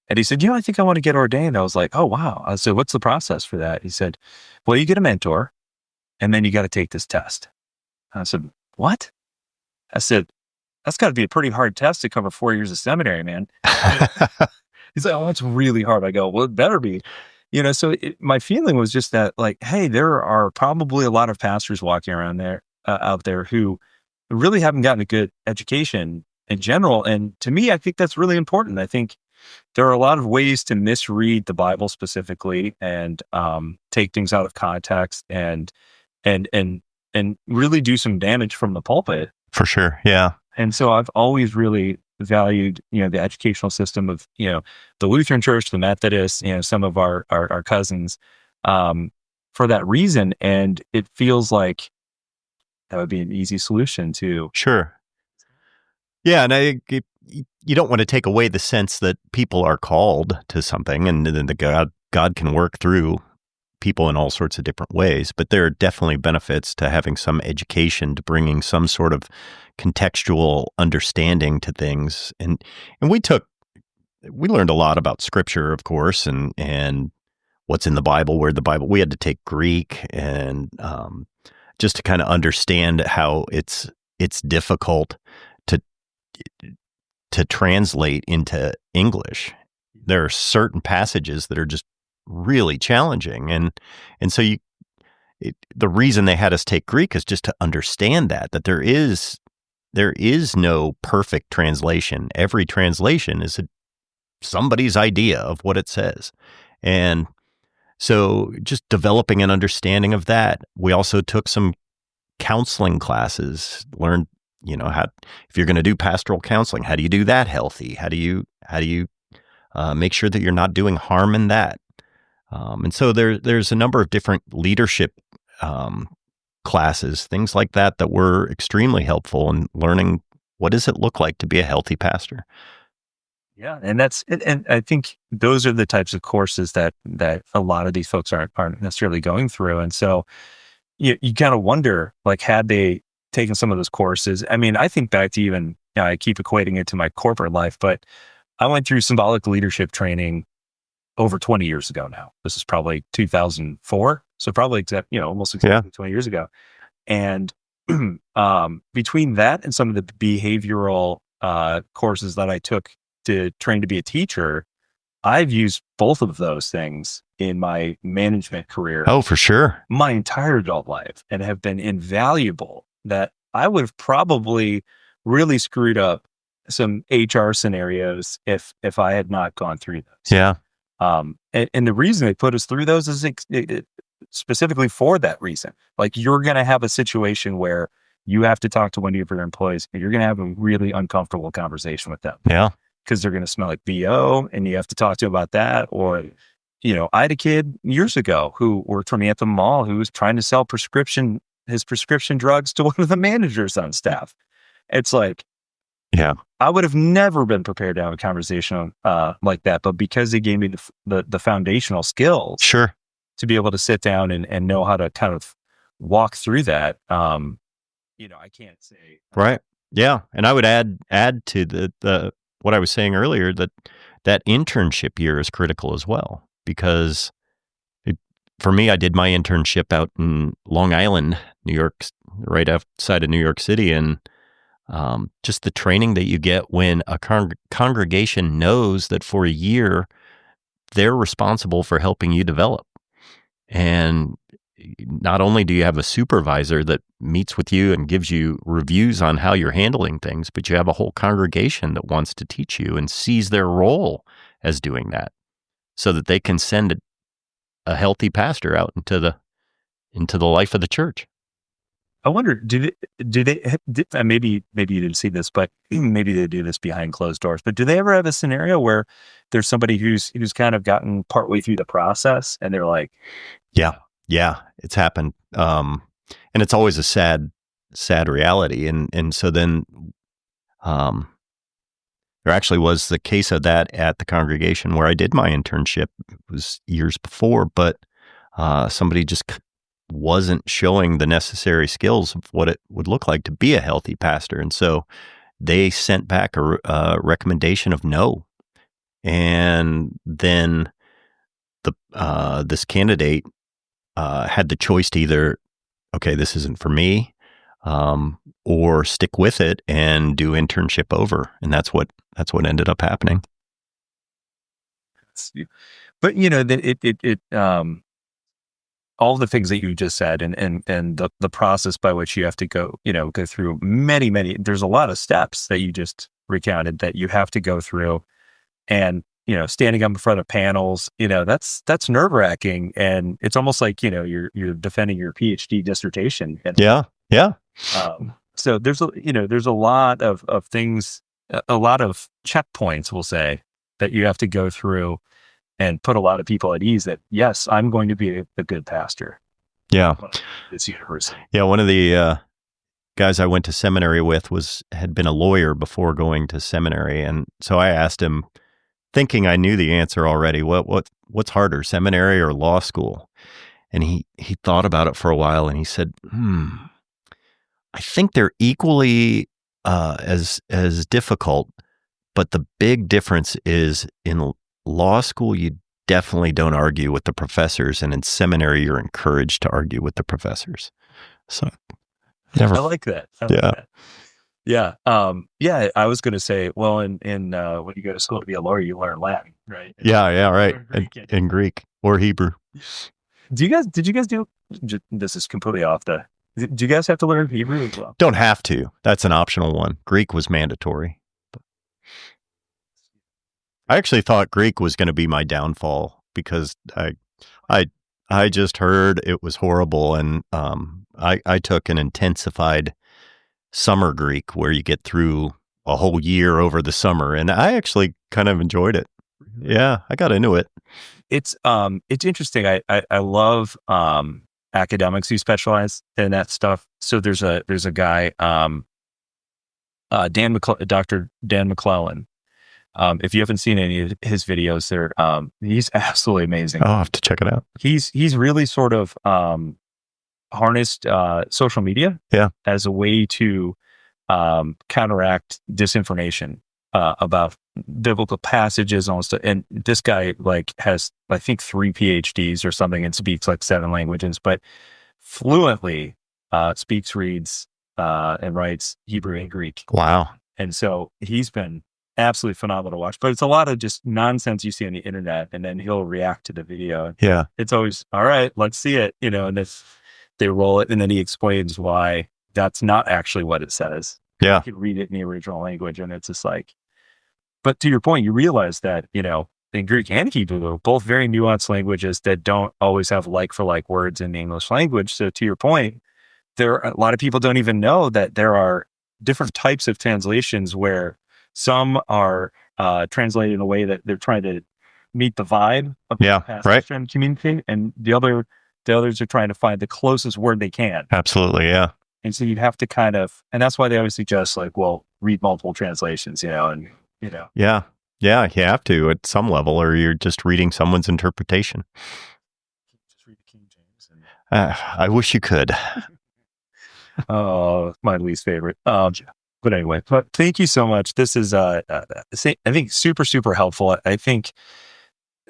S3: And he said, I think I want to get ordained. I was like, oh, wow. I said, what's the process for that? He said, well, you get a mentor and then you got to take this test. I said, what? I said, that's got to be a pretty hard test to cover 4 years of seminary, man. He's like, oh, it's really hard. I go, well, it better be. So my feeling was just that, like, hey, there are probably a lot of pastors walking around there, out there who really haven't gotten a good education in general. And to me, I think that's really important. I think there are a lot of ways to misread the Bible specifically and take things out of context and really do some damage from the pulpit.
S2: For sure. Yeah.
S3: And so I've always really valued, the educational system of, the Lutheran Church, the Methodists, some of our cousins, for that reason. And it feels like that would be an easy solution to.
S2: Sure. Yeah. And you don't want to take away the sense that people are called to something and then God can work through people in all sorts of different ways, but there are definitely benefits to having some education, to bringing some sort of contextual understanding to things. And we learned a lot about scripture, of course, and what's in the Bible, we had to take Greek and just to kind of understand how it's difficult to translate into English. There are certain passages that are just really challenging. And so the reason they had us take Greek is just to understand that there is no perfect translation. Every translation is somebody's idea of what it says. And so just developing an understanding of that. We also took some counseling classes, learned, how, if you're going to do pastoral counseling, how do you do that healthy? How do you make sure that you're not doing harm in that? And so there's a number of different leadership classes, things like that were extremely helpful in learning what does it look like to be a healthy pastor.
S3: Yeah, and I think those are the types of courses that a lot of these folks aren't necessarily going through. And so you kind of wonder, like, had they taken some of those courses? I mean, I think back to even, I keep equating it to my corporate life, but I went through symbolic leadership training over 20 years ago now. This is probably 2004. So probably almost exactly 20 years ago. And between that and some of the behavioral courses that I took to train to be a teacher, I've used both of those things in my management career.
S2: Oh, for sure.
S3: My entire adult life, and have been invaluable, that I would have probably really screwed up some HR scenarios if I had not gone through those.
S2: Yeah.
S3: And the reason they put us through those is specifically for that reason. Like, you're going to have a situation where you have to talk to one of your employees and you're going to have a really uncomfortable conversation with them.
S2: Yeah.
S3: Because they're going to smell like BO and you have to talk to them about that. Or, I had a kid years ago who worked for me at the mall who was trying to sell his prescription drugs to one of the managers on staff. It's like,
S2: yeah,
S3: I would have never been prepared to have a conversation like that, but because they gave me the foundational skills,
S2: sure,
S3: to be able to sit down and know how to kind of walk through that, I can't say.
S2: Right. Yeah, and I would add to the what I was saying earlier, that internship year is critical as well, because for me, I did my internship out in Long Island, New York, right outside of New York City, and just the training that you get when a congregation knows that for a year they're responsible for helping you develop. And not only do you have a supervisor that meets with you and gives you reviews on how you're handling things, but you have a whole congregation that wants to teach you and sees their role as doing that, so that they can send a healthy pastor out into the life of the church.
S3: I wonder, maybe you didn't see this, but maybe they do this behind closed doors, but do they ever have a scenario where there's somebody who's kind of gotten partway through the process and they're like,
S2: yeah, it's happened. And it's always a sad reality. And so then, there actually was the case of that at the congregation where I did my internship. It was years before, but somebody just wasn't showing the necessary skills of what it would look like to be a healthy pastor. And so they sent back a recommendation of no. And then this candidate had the choice to either, okay, this isn't for me, or stick with it and do internship over. And that's what ended up happening.
S3: But all the things that you just said and the process by which you have to go through many, there's a lot of steps that you just recounted that you have to go through, and standing up in front of panels, that's nerve-wracking, and it's almost like you're defending your PhD dissertation.
S2: Yeah.
S3: So there's a lot of things, a lot of checkpoints, we'll say, that you have to go through and put a lot of people at ease that, yes, I'm going to be a good pastor.
S2: Yeah.
S3: This university.
S2: Yeah. One of the guys I went to seminary with had been a lawyer before going to seminary. And so I asked him, thinking I knew the answer already, what's harder, seminary or law school? And he thought about it for a while, and he said, I think they're equally as difficult, but the big difference is in law school, you definitely don't argue with the professors, and in seminary, you're encouraged to argue with the professors. So,
S3: I like that. Yeah. I was going to say, well, in when you go to school to be a lawyer, you learn Latin, right?
S2: Yeah, right. In Greek or Hebrew.
S3: Did you guys do? This is completely off the. Do you guys have to learn Hebrew as well?
S2: Don't have to. That's an optional one. Greek was mandatory. I actually thought Greek was going to be my downfall because I just heard it was horrible, and I took an intensified summer Greek where you get through a whole year over the summer, and I actually kind of enjoyed it. Yeah, I got into it.
S3: It's interesting. I love academics who specialize in that stuff. So there's a guy, Dr. Dan McClellan. If you haven't seen any of his videos, he's absolutely amazing.
S2: I'll have to check it out.
S3: He's really sort of harnessed social media as a way to counteract disinformation about biblical passages and all stuff. And this guy has, I think, 3 PhDs or something, and speaks 7 languages, but fluently speaks, reads, and writes Hebrew and Greek.
S2: Wow.
S3: And so he's been absolutely phenomenal to watch, but it's a lot of just nonsense you see on the internet, and then he'll react to the video.
S2: Yeah.
S3: It's always, all right, let's see it, and they roll it, and then he explains why that's not actually what it says.
S2: Yeah.
S3: You can read it in the original language, and it's just but to your point, you realize that, in Greek and Hebrew are both very nuanced languages that don't always have like-for-like words in the English language. So to your point, a lot of people don't even know that there are different types of translations where some are translated in a way that they're trying to meet the vibe of the passage and communicate, and the others are trying to find the closest word they can.
S2: Absolutely, yeah.
S3: And so you have to and that's why they always suggest read multiple translations, and.
S2: Yeah, you have to at some level, or you're just reading someone's interpretation.
S3: Just read the King James.
S2: I wish you could.
S3: Oh, my least favorite. But anyway, thank you so much. This is, I think, super, super helpful. I think,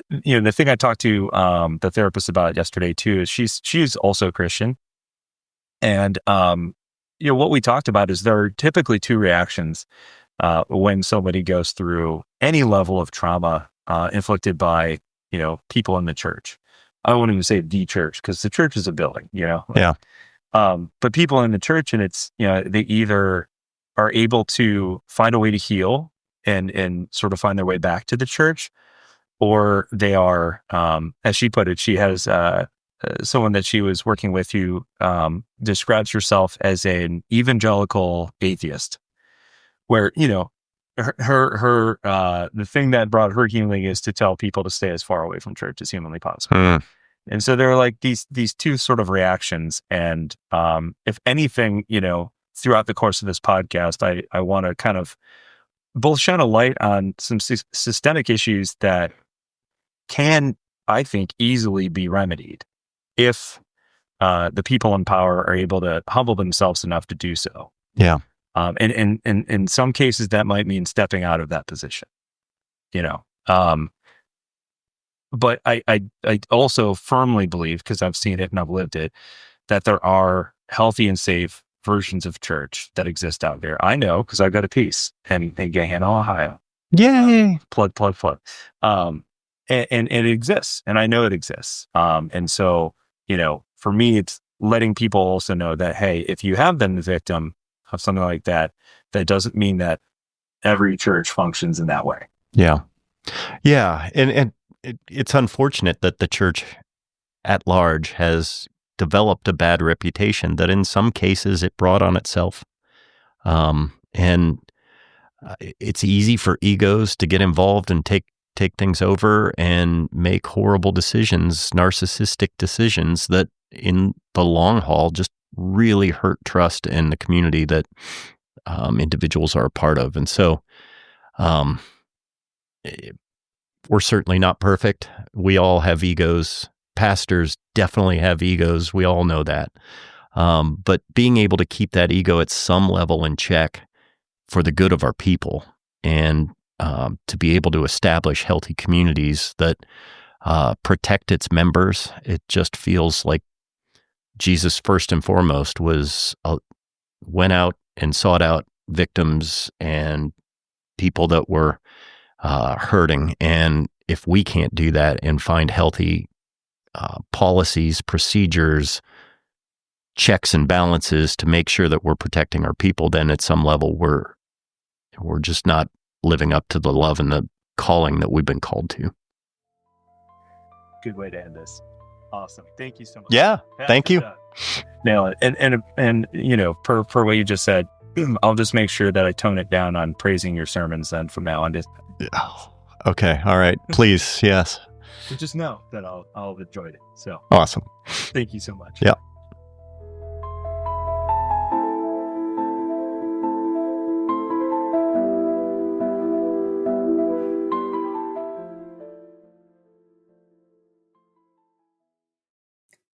S3: the thing I talked to the therapist about yesterday too is she's also a Christian, and what we talked about is there are typically 2 reactions when somebody goes through any level of trauma inflicted by, people in the church. I won't even say the church, because the church is a building,
S2: Yeah.
S3: But people in the church, and it's, they either are able to find a way to heal and sort of find their way back to the church, or they are, as she put it, she has someone that she was working with who describes herself as an evangelical atheist, where, her the thing that brought her healing is to tell people to stay as far away from church as humanly possible. And so there are these 2 sort of reactions. And if anything, throughout the course of this podcast, I want to kind of both shine a light on some systemic issues that can, I think, easily be remedied if the people in power are able to humble themselves enough to do so.
S2: Yeah.
S3: And in some cases, that might mean stepping out of that position, you know. But I also firmly believe, because I've seen it and I've lived it, that there are healthy and safe versions of church that exist out there. I know because I've got a piece in Gahanna, Ohio.
S2: Yay.
S3: Plug. And it exists, and I know it exists. And so, you know, for me, it's letting people also know that, hey, if you have been the victim of something like that, that doesn't mean that every church functions in that way.
S2: Yeah. Yeah. And it's unfortunate that the church at large has developed a bad reputation that in some cases it brought on itself. And it's easy for egos to get involved and take things over and make horrible decisions, narcissistic decisions that in the long haul just really hurt trust in the community that individuals are a part of. And so we're certainly not perfect. We all have egos. Pastors definitely have egos. We all know that. But being able to keep that ego at some level in check for the good of our people, and to be able to establish healthy communities that protect its members, it just feels like Jesus, first and foremost, went out and sought out victims and people that were hurting. And if we can't do that and find healthy policies, procedures, checks and balances to make sure that we're protecting our people, then at some level we're just not living up to the love and the calling that we've been called to.
S3: Good way to end this. Awesome. Thank you so much.
S2: Yeah. Thank you.
S3: Nail it. And you know, per what you just said, I'll just make sure that I tone it down on praising your sermons then from now on.
S2: Oh, okay. All right. Please. Yes.
S3: Just know that I'll have enjoyed it. So
S2: awesome.
S3: Thank you so much.
S2: Yeah.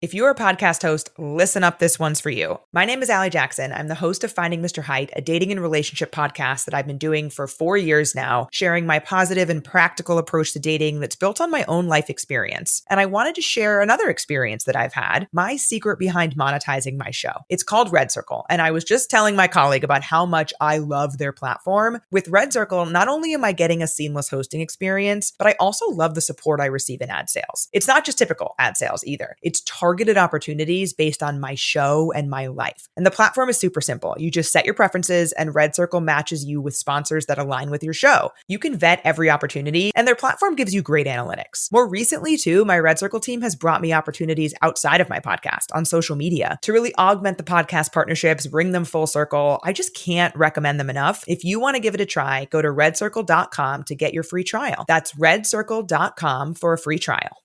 S4: If you're a podcast host, listen up, this one's for you. My name is Allie Jackson. I'm the host of Finding Mr. Height, a dating and relationship podcast that I've been doing for 4 years now, sharing my positive and practical approach to dating that's built on my own life experience. And I wanted to share another experience that I've had, my secret behind monetizing my show. It's called Red Circle, and I was just telling my colleague about how much I love their platform. With Red Circle, not only am I getting a seamless hosting experience, but I also love the support I receive in ad sales. It's not just typical ad sales either. It's targeted opportunities based on my show and my life. And the platform is super simple. You just set your preferences and Red Circle matches you with sponsors that align with your show. You can vet every opportunity and their platform gives you great analytics. More recently too, my Red Circle team has brought me opportunities outside of my podcast on social media to really augment the podcast partnerships, bring them full circle. I just can't recommend them enough. If you want to give it a try, go to redcircle.com to get your free trial. That's redcircle.com for a free trial.